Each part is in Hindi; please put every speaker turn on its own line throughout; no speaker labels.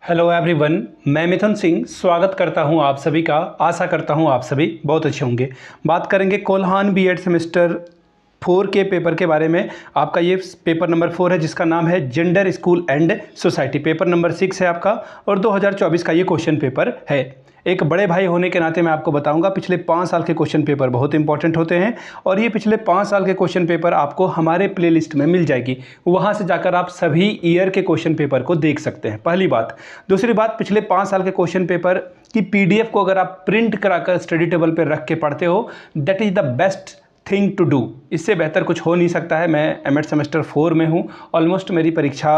हेलो एवरीवन, मैं मिथुन सिंह स्वागत करता हूं आप सभी का। आशा करता हूं आप सभी बहुत अच्छे होंगे। बात करेंगे कोल्हान बीएड सेमेस्टर 4 के पेपर के बारे में। आपका ये पेपर नंबर 4 है जिसका नाम है gender school and society. Paper number 6 है आपका और 2024 का ये क्वेश्चन पेपर है। एक बड़े भाई होने के नाते मैं आपको बताऊंगा पिछले 5 साल के क्वेश्चन पेपर बहुत इंपॉर्टेंट होते हैं और ये पिछले 5 साल के क्वेश्चन पेपर आपको हमारे प्लेलिस्ट में मिल जाएगी। वहाँ से जाकर आप सभी ईयर के क्वेश्चन पेपर को देख सकते हैं, पहली बात। दूसरी बात, पिछले 5 साल के क्वेश्चन पेपर की पीडीएफ को अगर आप प्रिंट कराकर स्टडी टेबल पर रख के पढ़ते हो, that is the best thing to do. इससे बेहतर कुछ हो नहीं सकता है। मैं एमएड सेमेस्टर 4 में हूँ। ऑलमोस्ट मेरी परीक्षा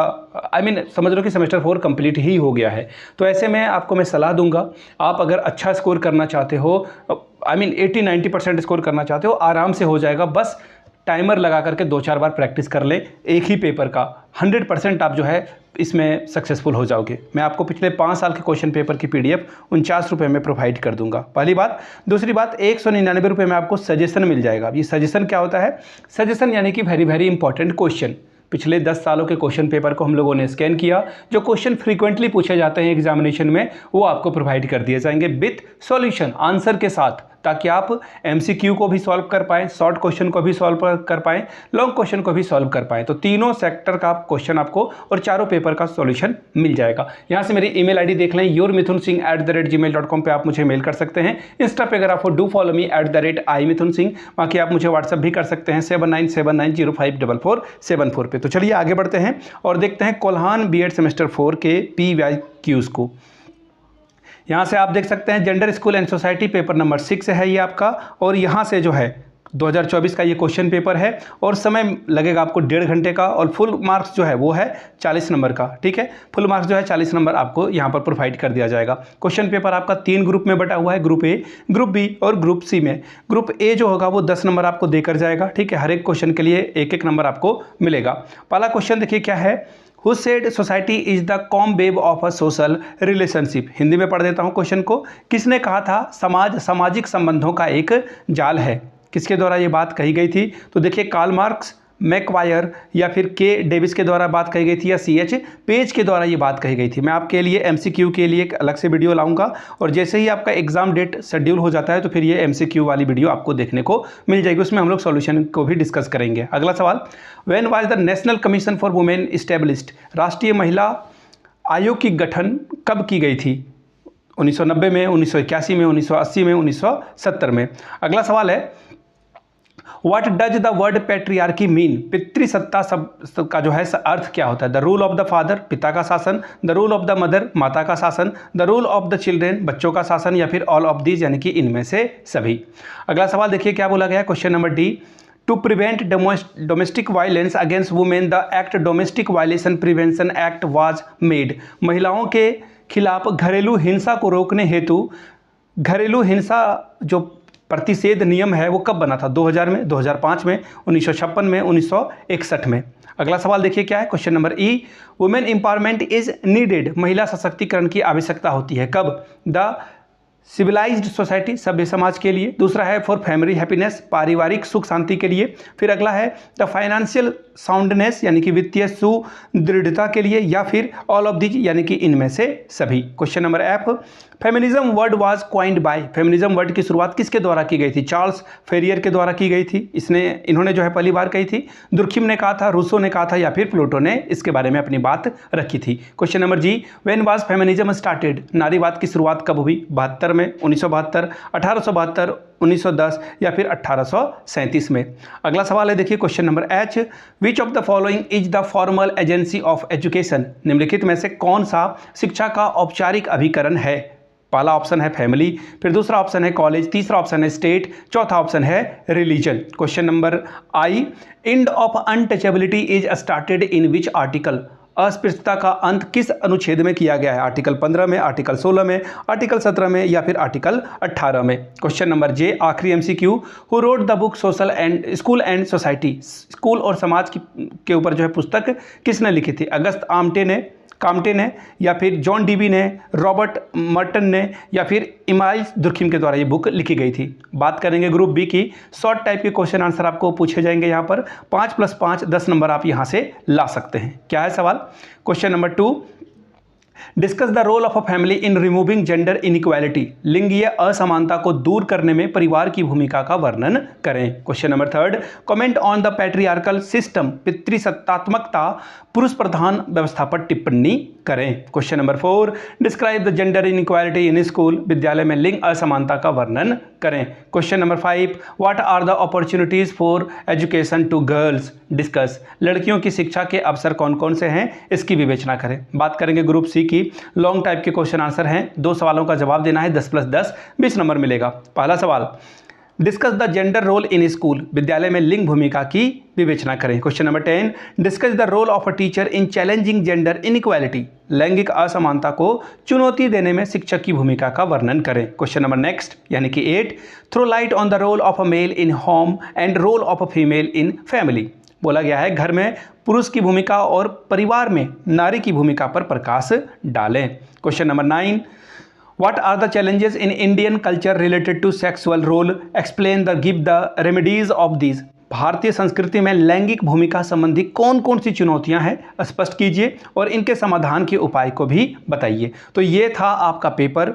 समझ लो कि सेमेस्टर 4 कंप्लीट ही हो गया है। तो ऐसे में आपको मैं सलाह दूंगा, आप अगर अच्छा स्कोर करना चाहते हो, 80-90% स्कोर करना चाहते हो, आराम से हो जाएगा। बस टाइमर लगा करके 2-4 बार प्रैक्टिस कर ले एक ही पेपर का। 100% आप जो है इसमें सक्सेसफुल हो जाओगे। मैं आपको पिछले 5 साल के क्वेश्चन पेपर की पीडीएफ 49 रुपये में प्रोवाइड कर दूंगा, पहली बात। दूसरी बात, 199 रुपये में आपको सजेशन मिल जाएगा। ये सजेशन क्या होता है? सजेशन यानी कि वेरी वेरी इंपॉर्टेंट क्वेश्चन। पिछले 10 सालों के क्वेश्चन पेपर को हम लोगों ने स्कैन किया, जो क्वेश्चन फ्रीक्वेंटली पूछे जाते हैं एग्जामिनेशन में, वो आपको प्रोवाइड कर दिए जाएंगे विथ सॉल्यूशन, आंसर के साथ, ताकि आप एमसीक्यू को भी सॉल्व कर पाएँ, शॉर्ट क्वेश्चन को भी सॉल्व कर पाएँ, लॉन्ग क्वेश्चन को भी सॉल्व कर पाएँ। तो तीनों सेक्टर का क्वेश्चन आपको और चारों पेपर का सॉल्यूशन मिल जाएगा। यहाँ से मेरी ईमेल आईडी देख लें, yourmithunsingh@gmail.com पे आप मुझे मेल कर सकते हैं। इंस्टा पे अगर आपको डू फॉलो मी @imithunsingh, बाकी आप मुझे व्हाट्सअप भी कर सकते हैं 7979054474 पे। तो चलिए आगे बढ़ते हैं और देखते हैं कोल्हान बीएड सेमेस्टर 4 के PYQs को। यहाँ से आप देख सकते हैं gender school and society paper number 6 है ये आपका, और यहाँ से जो है 2024 का ये क्वेश्चन पेपर है और समय लगेगा आपको 1.5 घंटे का, और फुल मार्क्स जो है वो है 40 नंबर का। ठीक है, फुल मार्क्स जो है 40 नंबर आपको यहाँ पर प्रोवाइड कर दिया जाएगा। क्वेश्चन पेपर आपका 3 ग्रुप में बटा हुआ है, ग्रुप ए, ग्रुप बी और ग्रुप सी में। ग्रुप ए जो होगा वो 10 नंबर आपको देकर जाएगा। ठीक है, हर एक क्वेश्चन के लिए 1-1 नंबर आपको मिलेगा। पहला क्वेश्चन देखिए क्या है। Who said society is the calm wave of a social relationship? Hindi में पढ़ देता हूँ क्वेश्चन को। किसने कहा था समाज सामाजिक संबंधों का एक जाल है? किसके द्वारा ये बात कही गई थी? तो देखिए, कार्ल मार्क्स, मैकवायर या फिर के डेविस के द्वारा बात कही गई थी, या CH पेज के द्वारा ये बात कही गई थी। मैं आपके लिए MCQ के लिए एक अलग से वीडियो लाऊंगा, और जैसे ही आपका एग्जाम डेट शेड्यूल हो जाता है तो फिर ये MCQ वाली वीडियो आपको देखने को मिल जाएगी। उसमें हम लोग सॉल्यूशन को भी डिस्कस करेंगे। अगला सवाल, when was the national commission for women established? राष्ट्रीय महिला आयोग की गठन कब की गई थी? 1990 में, 1981 में, 1980 में, 1970 में। अगला सवाल है, What does the word patriarchy mean? पितृसत्ता शब्द का जो है अर्थ क्या होता है? The rule of the father, पिता का शासन, the rule of the mother, माता का शासन, the rule of the children, बच्चों का शासन, या फिर ऑल ऑफ दीज, यानी कि इनमें से सभी। अगला सवाल देखिए क्या बोला गया, question number D. To prevent domestic violence against women the act domestic violation prevention act was made. महिलाओं के खिलाफ घरेलू हिंसा को रोकने हेतु घरेलू हिंसा जो प्रतिषेध नियम है वो कब बना था? 2000 में, 2005 में, 1956 में, 1961 में। अगला सवाल देखिए क्या है, question number E. Women empowerment is needed. महिला सशक्तिकरण की आवश्यकता होती है कब? द सिविलाइज्ड सोसाइटी, सभ्य समाज के लिए। दूसरा है फॉर फैमिली हैप्पीनेस, पारिवारिक सुख शांति के लिए। फिर अगला है द फाइनेंशियल साउंडनेस, यानी कि वित्तीय सुदृढ़ता के लिए, या फिर ऑल ऑफ दीज, यानी कि इनमें से सभी। Question number F, feminism word was coined by. Feminism word की शुरुआत किसके द्वारा की गई थी? चार्ल्स फेरियर के द्वारा की गई थी। इन्होंने जो है पहली बार कही थी। दुर्खिम ने कहा था, रूसो ने कहा था, या फिर प्लूटो ने इसके बारे में अपनी बात रखी थी। Question number G, when was feminism started? नारीवाद की शुरुआत कब हुई? 72 में, 1972, 1872, 1910, या फिर 1837 में। अगला सवाल है देखिए question number H. Which of the following is the formal agency of education? निम्नलिखित में से कौन सा शिक्षा का औपचारिक अभिकरण है? पहला ऑप्शन है फैमिली, फिर दूसरा ऑप्शन है कॉलेज, तीसरा ऑप्शन है स्टेट, चौथा ऑप्शन है religion. Question number I. End of untouchability is started in which article? अस्पृश्यता का अंत किस अनुच्छेद में किया गया है? आर्टिकल 15 में, आर्टिकल 16 में, आर्टिकल 17 में, या फिर आर्टिकल 18 में। क्वेश्चन नंबर जे, आखिरी MCQ। Who wrote the book social and school and society? School और समाज के ऊपर जो है पुस्तक किसने लिखी थी? अगस्त काम्टे ने, या फिर जॉन डीबी ने, रॉबर्ट मर्टन ने, या फिर इमाइल्स दुर्खिम के द्वारा ये बुक लिखी गई थी। बात करेंगे ग्रुप बी की। शॉर्ट टाइप के क्वेश्चन आंसर आपको पूछे जाएंगे यहाँ पर। 5+5 10 नंबर आप यहाँ से ला सकते हैं। क्या है सवाल? Question number 2। Discuss the role of a family in removing gender inequality, लिंगीय असमानता को दूर करने में परिवार की भूमिका का वर्णन करें। Question number 3, comment on the patriarchal system, पितृसत्तात्मकता पुरुष प्रधान व्यवस्था पर टिप्पणी करें। Question number 4, describe the gender inequality in school, विद्यालय में लिंग असमानता का वर्णन करें। क्वेश्चन नंबर 5, what are the opportunities for education to girls, discuss, लड़कियों की शिक्षा के अवसर कौन कौन से हैं, इसकी विवेचना करें। बात करेंगे ग्रुप सी की। लॉन्ग टाइप के क्वेश्चन आंसर हैं, 2 सवालों का जवाब देना है, 10 + 10 20 नंबर मिलेगा। पहला सवाल, discuss the gender role in school, विद्यालय में लिंग भूमिका की विवेचना करें। Question number 10, discuss the role of a teacher in challenging gender inequality, लैंगिक असमानता को चुनौती देने में शिक्षक की भूमिका का वर्णन करें। क्वेश्चन नंबर नेक्स्ट यानी कि 8, throw light on the role of a male in home and role of a female in family, बोला गया है घर में पुरुष की भूमिका और परिवार में नारी की भूमिका पर प्रकाश डालें। Question number 9, What are the challenges in Indian culture related to sexual role? Explain the give the remedies of these. भारतीय संस्कृति में लैंगिक भूमिका संबंधी कौन कौन सी चुनौतियां हैं स्पष्ट कीजिए और इनके समाधान के उपाय को भी बताइए। तो ये था आपका paper,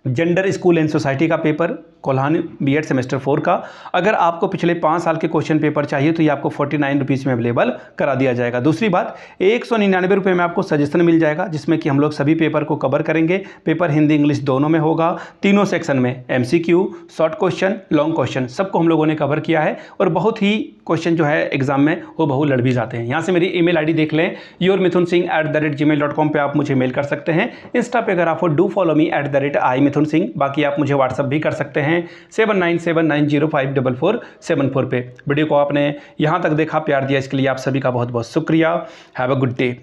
gender school and society का पेपर, कोल्हान बीएड सेमेस्टर 4 का। अगर आपको पिछले 5 साल के क्वेश्चन पेपर चाहिए तो ये आपको 49 रुपीज़ में अवेलेबल करा दिया जाएगा। दूसरी बात, 199 रुपये में आपको सजेशन मिल जाएगा, जिसमें कि हम लोग सभी पेपर को कवर करेंगे। पेपर हिंदी इंग्लिश दोनों में होगा, तीनों सेक्शन में MCQ, short question, long question, सबको हम लोगों ने कवर किया है और बहुत ही क्वेश्चन जो है एग्जाम में वो बहु लड़ भी जाते हैं। यहाँ से मेरी email ID देख लें, yourmithunsingh@gmail.com पे आप मुझे मेल कर सकते हैं। इंस्टा पे अगर आप डू फॉलो मी @iMithunSingh, बाकी आप मुझे व्हाट्सअप भी कर सकते हैं 7979054474 पे। वीडियो को आपने यहाँ तक देखा, प्यार दिया, इसके लिए आप सभी का बहुत बहुत शुक्रिया। Have a good day.